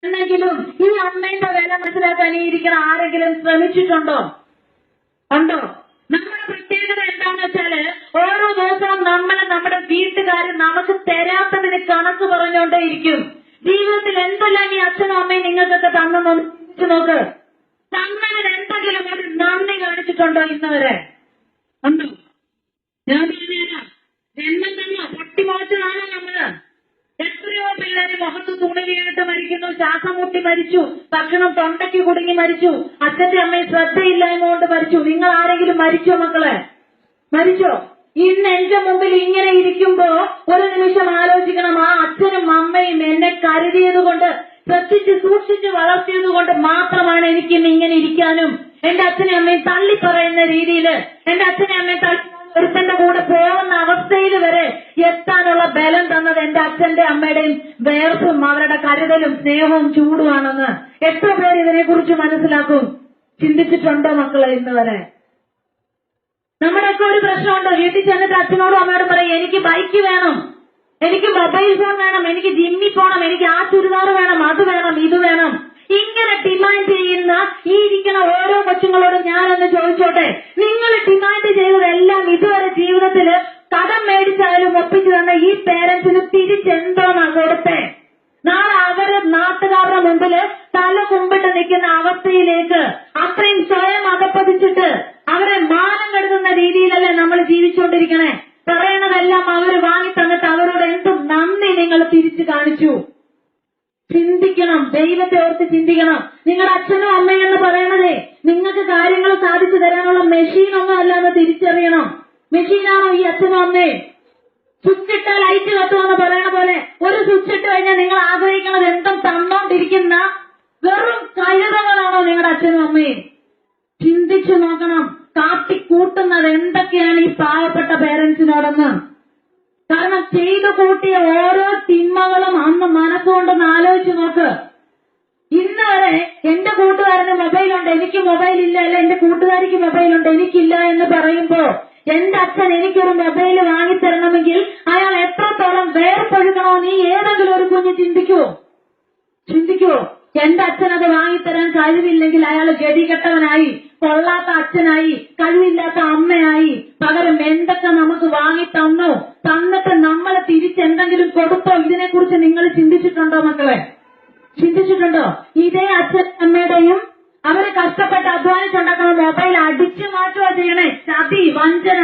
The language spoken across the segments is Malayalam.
എന്നെങ്കിലും ഈ അമ്മയുടെ വില മനസ്സിലാക്കാൻ ഈ ഇരിക്കുന്ന ആരെങ്കിലും ശ്രമിച്ചിട്ടുണ്ടോ? ഉണ്ടോ? നമ്മുടെ പ്രത്യേകത എന്താണെന്ന് വെച്ചാല് ഓരോ ദിവസവും നമ്മുടെ വീട്ടുകാർ നമുക്ക് തരാത്തതിന് കണക്ക് പറഞ്ഞുകൊണ്ടേയിരിക്കും. ജീവിതത്തിൽ എന്തെല്ലാം ഈ അച്ഛനും അമ്മയും നിങ്ങൾക്കൊക്കെ തന്നെന്ന് ചിന്തിച്ചു നോക്ക്. തന്നതിന് എന്തെങ്കിലും ഒരു നന്ദി കാണിച്ചിട്ടുണ്ടോ ഇന്ന് വരെ? ഉണ്ടോ? ഞാൻ പറഞ്ഞുതരാം. ജന്മം തന്നെ പൊട്ടിമുളച്ചതാണോ നമ്മള്? എത്രയോ പിള്ളേര് മുഖത്ത് തുണി വീണിട്ട് മരിക്കുന്നു, ശ്വാസം മുട്ടി മരിച്ചു, ഭക്ഷണം തൊണ്ടയ്ക്ക് കുടുങ്ങി മരിച്ചു, അച്ഛന്റെ അമ്മയും ശ്രദ്ധയില്ലായ്മ കൊണ്ട് മരിച്ചു. നിങ്ങൾ ആരെങ്കിലും മരിച്ചോ മക്കളെ? മരിച്ചോ? ഇന്ന് എന്റെ മുമ്പിൽ ഇങ്ങനെ ഇരിക്കുമ്പോ ഒരു നിമിഷം ആലോചിക്കണം, ആ അച്ഛനും അമ്മയും എന്നെ കരുതിയത് കൊണ്ട്, ശ്രദ്ധിച്ച് സൂക്ഷിച്ച് വളർത്തിയത് കൊണ്ട് മാത്രമാണ് എനിക്കിന്ന് ഇങ്ങനെ ഇരിക്കാനും എന്റെ അച്ഛനും അമ്മയും തള്ളി പറയുന്ന രീതിയിൽ എന്റെ അച്ഛനും അമ്മയും ഒരുത്തന്റെ കൂടെ പോകുന്ന അവസ്ഥയിൽ വരെ എത്താനുള്ള ബലം തന്നത് എന്റെ അച്ഛന്റെ അമ്മയുടെയും വേർപ്പും അവരുടെ കരുതലും സ്നേഹവും ചൂടുമാണെന്ന് എത്ര പേര് ഇതിനെക്കുറിച്ച് മനസ്സിലാക്കും? ചിന്തിച്ചിട്ടുണ്ടോ മക്കളെ ഇന്ന് വരെ? നമ്മുടെയൊക്കെ ഒരു പ്രശ്നമുണ്ടോ? വീട്ടിൽ ചെന്നിട്ട് അച്ഛനോടും അമ്മയോടും പറയും, എനിക്ക് ബൈക്ക് വേണം, എനിക്ക് മൊബൈൽ ഫോൺ വേണം, എനിക്ക് ജിമ്മിൽ പോകണം, എനിക്ക് ആ ചുരിദാർ വേണം, അത് വേണം, ഇത് വേണം. ഇങ്ങനെ ഡിമാൻഡ് ചെയ്യുന്ന ഈ ഇരിക്കുന്ന ഓരോ കൊച്ചുങ്ങളോടും ഞാനൊന്ന് ചോദിച്ചോട്ടെ, നിങ്ങൾ ഡിമാൻഡ് ചെയ്തതെല്ലാം ഇതുവരെ ജീവിതത്തില് കടം മേടിച്ചാലും ഒപ്പിച്ചു തന്ന ഈ പേരൻസിന് തിരിച്ചെന്തോന്നാ കൊടുത്തേ? നാളെ അവര് നാട്ടുകാരുടെ മുമ്പില് തല കുമ്പിട്ട് നിൽക്കുന്ന അവസ്ഥയിലേക്ക് അത്രയും സ്വയം അകപ്പതിച്ചിട്ട് അവരെ മാനം കെടുത്തുന്ന രീതിയിലല്ലേ നമ്മൾ ജീവിച്ചുകൊണ്ടിരിക്കണേ? പറയണതെല്ലാം അവര് വാങ്ങി തന്നിട്ട് അവരോട് എന്ത് നന്ദി നിങ്ങൾ തിരിച്ചു കാണിച്ചു? ചിന്തിക്കണം, ദൈവത്തെ ഓർത്ത് ചിന്തിക്കണം. നിങ്ങളുടെ അച്ഛനും അമ്മയെന്ന് പറയണതേ നിങ്ങൾക്ക് കാര്യങ്ങൾ സാധിച്ചു തരാനുള്ള മെഷീനൊന്നും അല്ലാതെ തിരിച്ചറിയണം. മെഷീനാണോ ഈ അച്ഛനും അമ്മയും? സ്വിച്ച് ഇട്ടാൽ ലൈറ്റ് കത്തുമെന്ന് പറയണ പോലെ ഒരു സ്വിച്ച് ഇട്ട് കഴിഞ്ഞാൽ നിങ്ങൾ ആഗ്രഹിക്കുന്നത് എന്തും തന്നോണ്ടിരിക്കുന്ന വെറും കഴുതകളാണോ നിങ്ങളുടെ അച്ഛനും അമ്മയും? ചിന്തിച്ചു നോക്കണം. കാട്ടിക്കൂട്ടുന്നത് എന്തൊക്കെയാണ് ഈ പാവപ്പെട്ട പേരൻസിനോടെന്ന്. കാരണം ചെയ്തു കൂട്ടിയ ഓരോ തിന്മകളും അന്ന് മനസ്സുകൊണ്ടൊന്ന് ആലോചിച്ച് നോക്ക്. ഇന്ന് വരെ എന്റെ കൂട്ടുകാരന് മൊബൈലുണ്ട്, എനിക്ക് മൊബൈലില്ല, അല്ല എന്റെ കൂട്ടുകാരിക്ക് മൊബൈലുണ്ട്, എനിക്കില്ല എന്ന് പറയുമ്പോ എന്റെ അച്ഛൻ എനിക്കൊരു മൊബൈൽ വാങ്ങിത്തരണമെങ്കിൽ അയാൾ എത്രത്തോളം വേർപ്പൊഴുകണമെന്ന് ഈ ഏതെങ്കിലും ഒരു കുഞ്ഞ് ചിന്തിക്കുവോ? എന്റെ അച്ഛനത് വാങ്ങിത്തരാൻ കഴിവില്ലെങ്കിൽ അയാൾ ഗതികെട്ടവനായി, കൊള്ളാത്ത അച്ഛനായി, കഴിവില്ലാത്ത അമ്മയായി. പകരം എന്തൊക്കെ നമുക്ക് വാങ്ങി തന്നിട്ട് നമ്മളെ തിരിച്ചെന്തെങ്കിലും കൊടുത്തോ? ഇതിനെക്കുറിച്ച് നിങ്ങൾ ചിന്തിച്ചിട്ടുണ്ടോ മക്കളെ? ചിന്തിച്ചിട്ടുണ്ടോ? ഇതേ അച്ഛൻ അമ്മയുടെയും അവര് കഷ്ടപ്പെട്ട് അധ്വാനിച്ചുണ്ടാക്കുന്ന മൊബൈൽ അടിച്ചു മാറ്റുക ചെയ്യണേ. ചതി, വഞ്ചന.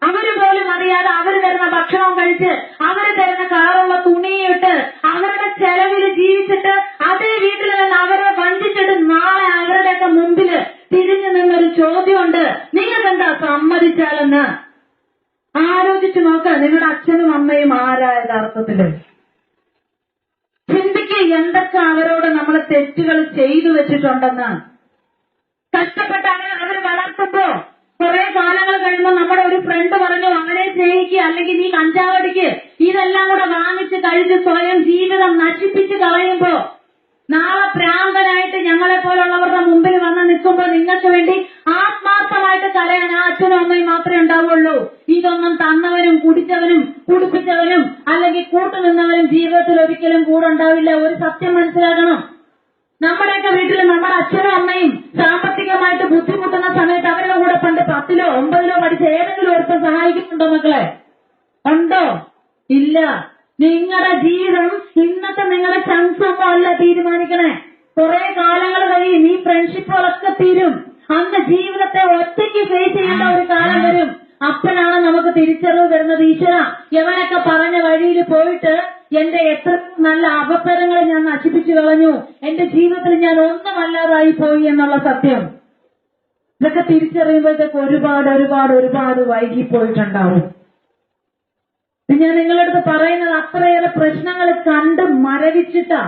അവര് പോലും അറിയാതെ അവര് തരുന്ന ഭക്ഷണം കഴിച്ച്, അവര് തരുന്ന കളറുള്ള തുണിയിട്ട്, അവരുടെ ചെലവിൽ ജീവിച്ചിട്ട് അതേ വീട്ടിൽ നിന്ന് അവരെ വഞ്ചിച്ചിട്ട് നാളെ അവരുടെയൊക്കെ മുമ്പില് തിരിഞ്ഞു നിന്നൊരു ചോദ്യമുണ്ട്, നിങ്ങൾക്കെന്താ സമ്മതിച്ചാലെന്ന്? ആലോചിച്ചു നോക്ക. നിങ്ങളുടെ അച്ഛനും അമ്മയും ആരാ യഥാർത്ഥത്തില്? ചിന്തിക്ക്, എന്തൊക്കെ അവരോട് നമ്മൾ തെറ്റുകൾ ചെയ്തു വെച്ചിട്ടുണ്ടെന്ന്. കഷ്ടപ്പെട്ട അവര് വളർത്തുമ്പോ കുറെ കാലങ്ങൾ കഴിയുമ്പോ നമ്മുടെ ഒരു ഫ്രണ്ട് പറഞ്ഞു, അവനെ സ്നേഹിക്കുക, അല്ലെങ്കിൽ നീ കഞ്ചാവടിക്ക്, ഇതെല്ലാം കൂടെ വാങ്ങിച്ച് കഴിച്ച് സ്വയം ജീവിതം നശിപ്പിച്ച് കളയുമ്പോ നാളെ പ്രാന്തനായിട്ട് ഞങ്ങളെ പോലുള്ളവരുടെ മുമ്പിൽ വന്ന് നിൽക്കുമ്പോ നിങ്ങൾക്ക് വേണ്ടി ആത്മാർത്ഥമായിട്ട് കരയാൻ ആ അച്ഛനും അമ്മയും മാത്രമേ ഉണ്ടാവുള്ളൂ. ഇതൊന്നും തന്നവനും കുടിച്ചവനും കുടിപ്പിച്ചവനും അല്ലെങ്കിൽ കൂട്ടുനിന്നവനും ജീവിതത്തിൽ ഒരിക്കലും കൂടെ ഉണ്ടാവില്ല. ഒരു സത്യം മനസ്സിലാക്കണം. നമ്മുടെയൊക്കെ വീട്ടിൽ നമ്മുടെ അച്ഛനും അമ്മയും സാമ്പത്തികമായിട്ട് ബുദ്ധിമുട്ടുന്ന സമയത്ത് അവരുടെ കൂടെ പണ്ട് 10ലോ 9ലോ പഠിച്ച് ഏതെങ്കിലും ഒരുത്തം സഹായിക്കുന്നുണ്ടോ മക്കളെ? ഉണ്ടോ? ഇല്ല. നിങ്ങളുടെ ജീവിതം ഇന്നത്തെ നിങ്ങളുടെ ചങ്സൊന്നും അല്ല തീരുമാനിക്കണേ. കുറെ കാലങ്ങൾ കഴിയും, ഈ ഫ്രണ്ട്ഷിപ്പുകളൊക്കെ തീരും. അന്ന് ജീവിതത്തെ ഒറ്റയ്ക്ക് ഫേസ് ചെയ്യേണ്ട ഒരു കാലം വരും. അപ്പോഴാണ് നമുക്ക് തിരിച്ചറിവ് വരുന്നത്, ഈശ്വര, എവനൊക്കെ പറഞ്ഞ വഴിയിൽ പോയിട്ട് എന്റെ എത്ര നല്ല അവസരങ്ങൾ ഞാൻ നശിപ്പിച്ചു കളഞ്ഞു, എന്റെ ജീവിതത്തിൽ ഞാൻ ഒന്നുമല്ലാതായി പോയി എന്നുള്ള സത്യം. ഇതൊക്കെ തിരിച്ചറിയുമ്പോഴത്തേക്ക് ഒരുപാട് വൈകിപ്പോയിട്ടുണ്ടാവും. ഞാൻ നിങ്ങളുടെ അടുത്ത് പറയുന്നത് അത്രയേറെ പ്രശ്നങ്ങൾ കണ്ട് മരവിച്ചിട്ടാ.